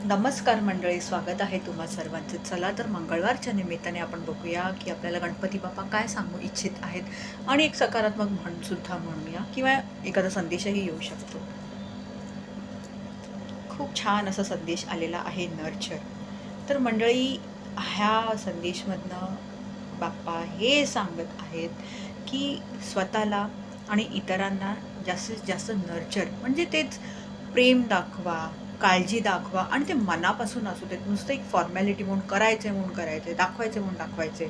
नमस्कार मंडळी, स्वागत आहे तुम्हा सर्वांचे. चला तर मंगळवारच्या निमित्ताने आपण बघूया की आपल्याला गणपती बाप्पा काय सांगू इच्छित आहेत आणि एक सकारात्मक म्हणसुद्धा म्हणूया किंवा एखादा संदेशही येऊ शकतो. खूप छान असा संदेश आलेला आहे नर्चर. तर मंडळी, ह्या संदेशमधनं बाप्पा हे सांगत आहेत की स्वतःला आणि इतरांना जास्तीत जास्त नर्चर म्हणजे तेच प्रेम दाखवा, काळजी दाखवा आणि ते मनापासून असू देत. नुसतं एक फॉर्मॅलिटी म्हणून करायचं म्हणून करायचं, दाखवायचं म्हणून दाखवायचे,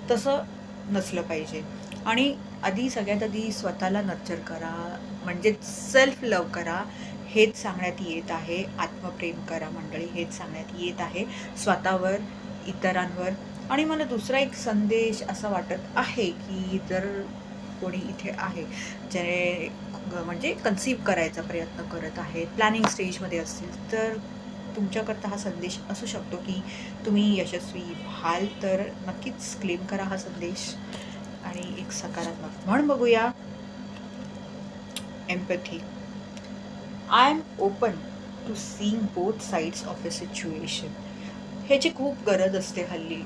तसं नसलं पाहिजे. आणि सगळ्यात आधी स्वतःला नर्चर करा, म्हणजे सेल्फ लव्ह करा. हेच सांगण्यात येत आहे. आत्मप्रेम करा मंडळी, हेच सांगण्यात येत आहे स्वतःवर, इतरांवर. आणि मला दुसरा एक संदेश असा वाटत आहे की जर कोणी इथे आहे जे म्हणजे कन्सीव्ह करायचा प्रयत्न करत आहेत, प्लॅनिंग स्टेजमध्ये असतील, तर तुमच्याकरता हा संदेश असू शकतो की तुम्ही यशस्वी व्हाल. तर नक्कीच क्लेम करा हा संदेश. आणि एक सकारात्मक म्हण बघूया, empathy. I am open to seeing both sides of a situation. ह्याची खूप गरज असते हल्ली.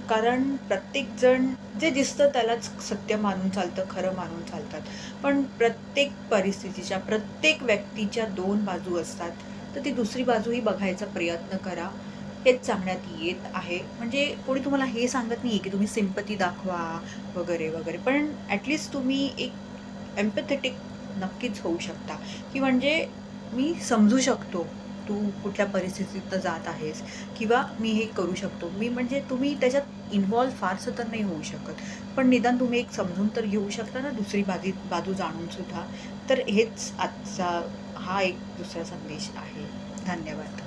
कारण प्रत्येकजण जे दिसतं त्यालाच सत्य मानून चालतं, खरं मानून चालतात. पण प्रत्येक परिस्थितीच्या, प्रत्येक व्यक्तीच्या दोन बाजू असतात. तर ती दुसरी बाजूही बघायचा प्रयत्न करा. हेच सांगण्यात येत आहे. म्हणजे कोणी तुम्हाला हे सांगत नाही की तुम्ही सिम्पती दाखवा वगैरे वगैरे. पण ॲटलिस्ट तुम्ही एक एम्पॅथेटिक नक्कीच होऊ शकता, की म्हणजे मी समजू शकतो तू कुठल्या परिस्थितीतनं जात आहेस किंवा मी हे करू शकतो. मी म्हणजे तुम्ही त्याच्यात इन्व्हॉल्व फारसं तर नाही होऊ शकत. पण निदान तुम्ही एक समजून तर घेऊ शकता ना दुसरी बाजू जाणूनसुद्धा. तर हेच आजचा हा एक दुसरा संदेश आहे. धन्यवाद.